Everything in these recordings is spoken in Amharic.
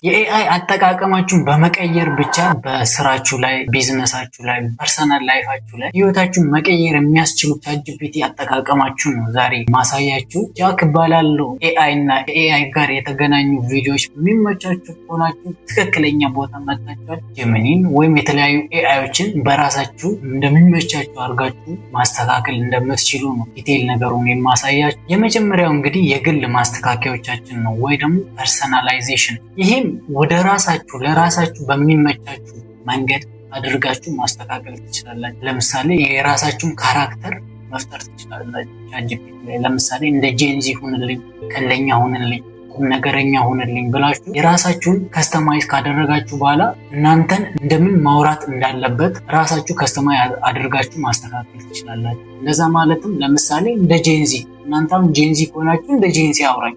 የኤአይ አጠቃቀማችሁን በመቀየር ብቻ በስራችሁ ላይ፣ ቢዝነሳችሁ ላይ፣ ፐርሰናል ላይፋችሁ ላይ ህይወታችሁን መቀየር የሚያስችሉ ቻትጂፒቲ አጠቃቀማችሁን ነው ዛሬ ማሳያችሁ። ጃክ እባላለሁ። ኤአይ እና ከኤአይ ጋር የተገናኙ ቪዲዮዎች የሚመቻችሁ ከሆናችሁ ትክክለኛ ቦታ መጥታችኋል። ጀሚኒን ወይም የተለያዩ ኤአዮችን በራሳችሁ እንደሚመቻችሁ አድርጋችሁ ማስተካከል እንደምትችሉ ነው ዲቴይል ነገሩን የማሳያችሁ። የመጀመሪያው እንግዲህ የግል ማስተካከያዎቻችን ነው ወይ ደግሞ ፐርሰናላይዜሽን። ይህም ወደ ራሳችሁ ለራሳችሁ በሚመቻችሁ መንገድ አድርጋችሁ ማስተካከል ትችላላችሁ። ለምሳሌ የራሳችሁን ካራክተር መፍጠር ትችላላችሁ ቻትጂፒቲ ላይ። ለምሳሌ እንደ ጄንዚ ሁንልኝ፣ ቀለኛ ሁንልኝ፣ ቁም ነገረኛ ሁንልኝ ብላችሁ የራሳችሁን ከስተማይዝ ካደረጋችሁ በኋላ እናንተን እንደምን ማውራት እንዳለበት ራሳችሁ ከስተማይዝ አድርጋችሁ ማስተካከል ትችላላችሁ። እንደዛ ማለትም ለምሳሌ እንደ ጄንዚ፣ እናንተም ጄንዚ ከሆናችሁ እንደ ጄንዚ አውራኝ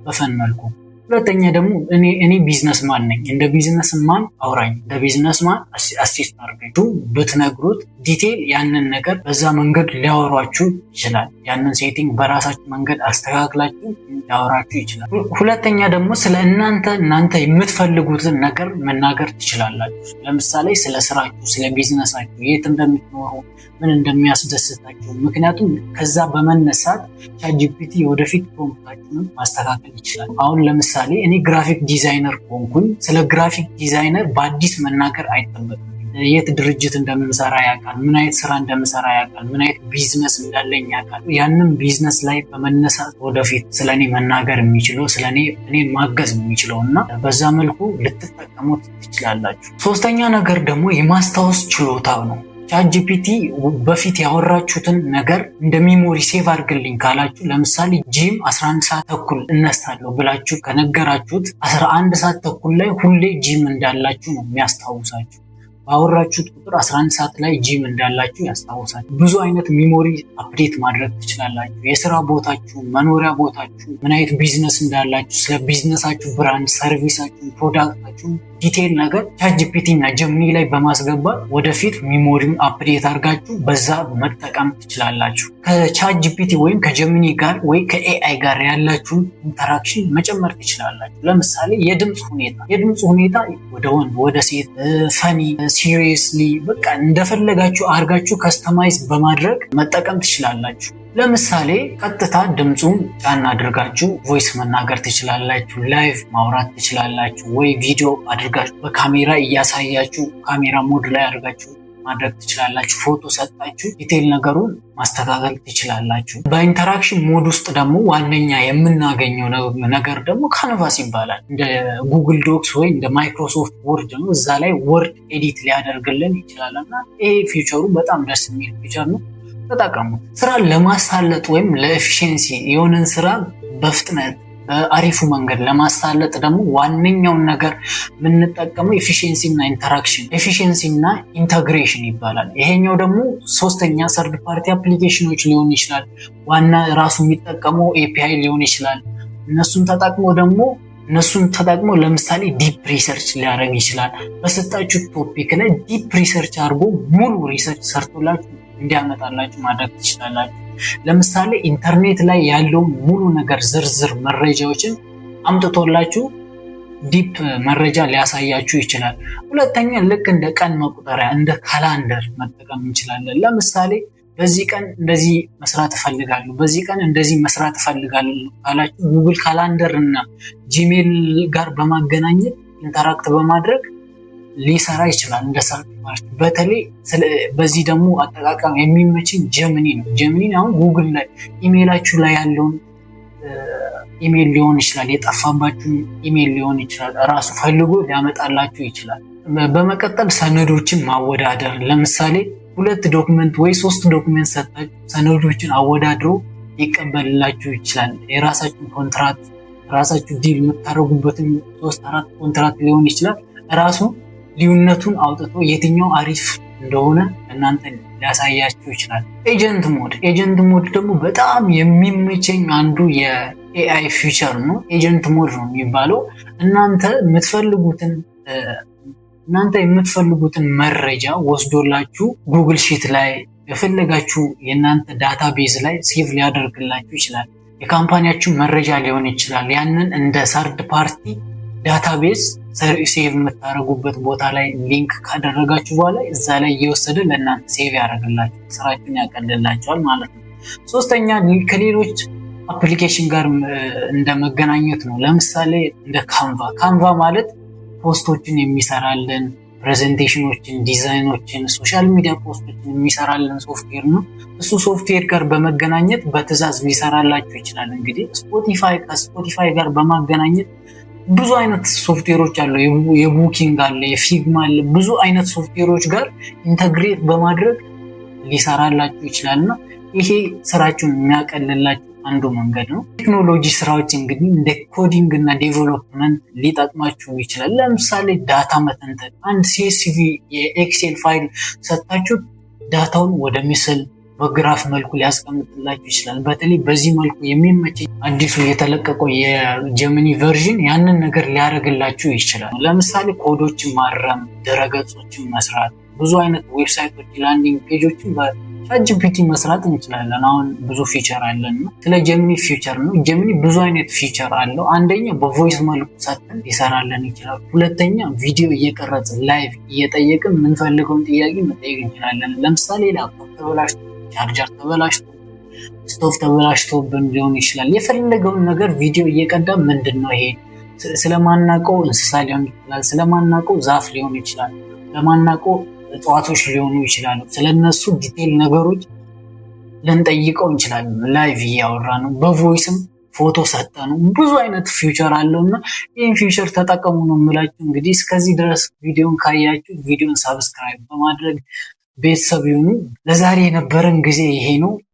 በፈን መልኩ። ሁለተኛ ደግሞ እኔ ቢዝነስማን ነኝ፣ እንደ ቢዝነስማን አውራኝ፣ እንደ ቢዝነስማን አሲስት አድርጋችሁ ብትነግሩት ዲቴይል ያንን ነገር በዛ መንገድ ሊያወሯችሁ ይችላል። ያንን ሴቲንግ በራሳችሁ መንገድ አስተካክላችሁ ሊያወራችሁ ይችላል። ሁለተኛ ደግሞ ስለ እናንተ የምትፈልጉትን ነገር መናገር ትችላላችሁ። ለምሳሌ ስለ ስራችሁ፣ ስለ ቢዝነሳችሁ፣ የት እንደምትኖሩ፣ ምን እንደሚያስደስታችሁ። ምክንያቱም ከዛ በመነሳት ቻትጂፒቲ ወደፊት ፕሮምፕታችሁን ማስተካከል ይችላል። አሁን ለምሳሌ እኔ ግራፊክ ዲዛይነር ሆንኩኝ፣ ስለ ግራፊክ ዲዛይነር በአዲስ መናገር አይጠበቅም። የት ድርጅት እንደምንሰራ ያውቃል፣ ምን አይነት ስራ እንደምሰራ ያውቃል፣ ምን አይነት ቢዝነስ እንዳለኝ ያውቃል። ያንን ቢዝነስ ላይ በመነሳት ወደፊት ስለኔ መናገር የሚችለው ስለኔ ማገዝ የሚችለው እና በዛ መልኩ ልትጠቀሙት ትችላላችሁ። ሶስተኛ ነገር ደግሞ የማስታወስ ችሎታው ነው። ቻትጂፒቲ በፊት ያወራችሁትን ነገር እንደ ሚሞሪ ሴቭ አድርግልኝ ካላችሁ፣ ለምሳሌ ጂም 11 ሰዓት ተኩል እነሳለሁ ብላችሁ ከነገራችሁት 11 ሰዓት ተኩል ላይ ሁሌ ጂም እንዳላችሁ ነው የሚያስታውሳችሁ። ባወራችሁት ቁጥር 11 ሰዓት ላይ ጂም እንዳላችሁ ያስታውሳችሁ። ብዙ አይነት ሚሞሪ አፕዴት ማድረግ ትችላላችሁ። የስራ ቦታችሁ፣ መኖሪያ ቦታችሁ፣ ምን አይነት ቢዝነስ እንዳላችሁ፣ ስለ ቢዝነሳችሁ ብራንድ፣ ሰርቪሳችሁ፣ ፕሮዳክታችሁ ዲቴይል ነገር ቻትጂፒቲ እና ጀሚኒ ላይ በማስገባት ወደፊት ሚሞሪውን አፕዴት አድርጋችሁ በዛ መጠቀም ትችላላችሁ። ከቻትጂፒቲ ወይም ከጀሚኒ ጋር ወይ ከኤአይ ጋር ያላችሁን ኢንተራክሽን መጨመር ትችላላችሁ። ለምሳሌ የድምፅ ሁኔታ ወደ ወንድ፣ ወደ ሴት፣ ፈኒ፣ ሲሪየስሊ በቃ እንደፈለጋችሁ አድርጋችሁ ከስተማይዝ በማድረግ መጠቀም ትችላላችሁ። ለምሳሌ ቀጥታ ድምፁን ጫን አድርጋችሁ ቮይስ መናገር ትችላላችሁ። ላይቭ ማውራት ትችላላችሁ። ወይ ቪዲዮ አድርጋችሁ በካሜራ እያሳያችሁ ካሜራ ሞድ ላይ አድርጋችሁ ማድረግ ትችላላችሁ። ፎቶ ሰጣችሁ ዲቴይል ነገሩን ማስተካከል ትችላላችሁ። በኢንተራክሽን ሞድ ውስጥ ደግሞ ዋነኛ የምናገኘው ነገር ደግሞ ካንቫስ ይባላል። እንደ ጉግል ዶክስ ወይ እንደ ማይክሮሶፍት ወርድ ነው። እዛ ላይ ወርድ ኤዲት ሊያደርግልን ይችላል እና ይሄ ፊቸሩ በጣም ደስ የሚል ፊቸር ነው። ተጠቀሙ። ስራን ለማሳለጥ ወይም ለኤፊሽንሲ የሆነን ስራ በፍጥነት በአሪፉ መንገድ ለማሳለጥ ደግሞ ዋነኛውን ነገር የምንጠቀመው ኤፊሽንሲ እና ኢንተራክሽን፣ ኤፊሽንሲ እና ኢንተግሬሽን ይባላል። ይሄኛው ደግሞ ሶስተኛ ሰርድ ፓርቲ አፕሊኬሽኖች ሊሆን ይችላል። ዋና ራሱ የሚጠቀመው ኤፒአይ ሊሆን ይችላል። እነሱን ተጠቅሞ ለምሳሌ ዲፕ ሪሰርች ሊያደርግ ይችላል። በሰጣችሁ ቶፒክ ላይ ዲፕ ሪሰርች አድርጎ ሙሉ ሪሰርች ሰርቶላችሁ እንዲያመጣላችሁ ማድረግ ትችላላችሁ። ለምሳሌ ኢንተርኔት ላይ ያለው ሙሉ ነገር ዝርዝር መረጃዎችን አምጥቶላችሁ ዲፕ መረጃ ሊያሳያችሁ ይችላል። ሁለተኛ ልክ እንደ ቀን መቁጠሪያ እንደ ካላንደር መጠቀም እንችላለን። ለምሳሌ በዚህ ቀን እንደዚህ መስራት እፈልጋለሁ፣ በዚህ ቀን እንደዚህ መስራት እፈልጋለሁ ካላችሁ ጉግል ካላንደር እና ጂሜል ጋር በማገናኘት ኢንተራክት በማድረግ ሊሰራ ይችላል እንደ ሰርች ፓርቲ። በተለይ በዚህ ደግሞ አጠቃቀም የሚመችን ጀሚኒ ነው። ጀሚኒ አሁን ጉግል ላይ ኢሜይላችሁ ላይ ያለውን ኢሜይል ሊሆን ይችላል፣ የጠፋባችሁ ኢሜይል ሊሆን ይችላል፣ ራሱ ፈልጎ ሊያመጣላችሁ ይችላል። በመቀጠል ሰነዶችን ማወዳደር፣ ለምሳሌ 2 ዶክመንት ወይ 3 ዶክመንት ሰጣችሁ ሰነዶችን አወዳድሮ ሊቀበልላችሁ ይችላል። የራሳችሁን ኮንትራት ራሳችሁ ዲል የምታደርጉበትን 3-4 ኮንትራት ሊሆን ይችላል። ራሱ ልዩነቱን አውጥቶ የትኛው አሪፍ እንደሆነ እናንተ ሊያሳያችሁ ይችላል። ኤጀንት ሞድ ደግሞ በጣም የሚመቸኝ አንዱ የኤአይ ፊቸር ነው። ኤጀንት ሞድ ነው የሚባለው። እናንተ የምትፈልጉትን መረጃ ወስዶላችሁ ጉግል ሺት ላይ የፈለጋችሁ የእናንተ ዳታቤዝ ላይ ሴቭ ሊያደርግላችሁ ይችላል። የካምፓኒያችሁ መረጃ ሊሆን ይችላል። ያንን እንደ ሰርድ ፓርቲ ዳታቤዝ ሴቭ የምታደርጉበት ቦታ ላይ ሊንክ ካደረጋችሁ በኋላ እዛ ላይ እየወሰደ ለእናንተ ሴቭ ያደርግላችሁ፣ ስራችሁን ያቀልላቸዋል ማለት ነው። ሶስተኛ ከሌሎች አፕሊኬሽን ጋር እንደ መገናኘት ነው። ለምሳሌ እንደ ካንቫ ማለት ፖስቶችን የሚሰራልን፣ ፕሬዘንቴሽኖችን፣ ዲዛይኖችን፣ ሶሻል ሚዲያ ፖስቶችን የሚሰራልን ሶፍትዌር ነው። እሱ ሶፍትዌር ጋር በመገናኘት በትዕዛዝ ሊሰራላችሁ ይችላል። እንግዲህ ከስፖቲፋይ ጋር በማገናኘት ብዙ አይነት ሶፍትዌሮች አሉ። የቡኪንግ አለ፣ የፊግማ አለ። ብዙ አይነት ሶፍትዌሮች ጋር ኢንተግሬት በማድረግ ሊሰራላችሁ ይችላል እና ይሄ ስራችሁን የሚያቀልላችሁ አንዱ መንገድ ነው። ቴክኖሎጂ ስራዎች እንግዲህ እንደ ኮዲንግ እና ዴቨሎፕመንት ሊጠቅማችሁ ይችላል። ለምሳሌ ዳታ መተንተን፣ አንድ CSV የኤክሴል ፋይል ሰጣችሁ ዳታውን ወደ ምስል በግራፍ መልኩ ሊያስቀምጥላችሁ ይችላል። በተለይ በዚህ መልኩ የሚመች አዲሱ የተለቀቀው የጀሚኒ ቨርዥን ያንን ነገር ሊያደርግላችሁ ይችላል። ለምሳሌ ኮዶችን ማረም፣ ድረገጾችን መስራት፣ ብዙ አይነት ዌብሳይቶች፣ ላንዲንግ ፔጆችን በቻትጂፒቲ መስራት እንችላለን። አሁን ብዙ ፊቸር አለን። ስለ ጀሚኒ ፊቸር ነው። ጀሚኒ ብዙ አይነት ፊቸር አለው። አንደኛ በቮይስ መልኩ ሰጥተን ሊሰራለን ይችላል። ሁለተኛ ቪዲዮ እየቀረጽን ላይቭ እየጠየቅን የምንፈልገውን ጥያቄ መጠየቅ እንችላለን። ለምሳሌ ላፕቶፕ ተበላሽቶ፣ ቻርጀር ተበላሽቶ፣ ስቶቭ ተበላሽቶብን ሊሆን ይችላል። የፈለገውን ነገር ቪዲዮ እየቀዳ ምንድነው ይሄ ስለማናውቀው እንስሳ ሊሆን ይችላል፣ ስለማናውቀው ዛፍ ሊሆን ይችላል፣ ስለማናውቀው እጽዋቶች ሊሆኑ ይችላሉ። ስለነሱ ዲቴል ነገሮች ልንጠይቀው እንችላለን። ላይቭ እያወራ ነው። በቮይስም ፎቶ ሰጠ ነው። ብዙ አይነት ፊውቸር አለው እና ይህን ፊውቸር ተጠቀሙ ነው የምላችሁ። እንግዲህ እስከዚህ ድረስ ቪዲዮን ካያችሁ ቪዲዮን ሳብስክራይብ በማድረግ ቤተሰብ ይሁኑ። ለዛሬ የነበረን ጊዜ ይሄ ነው።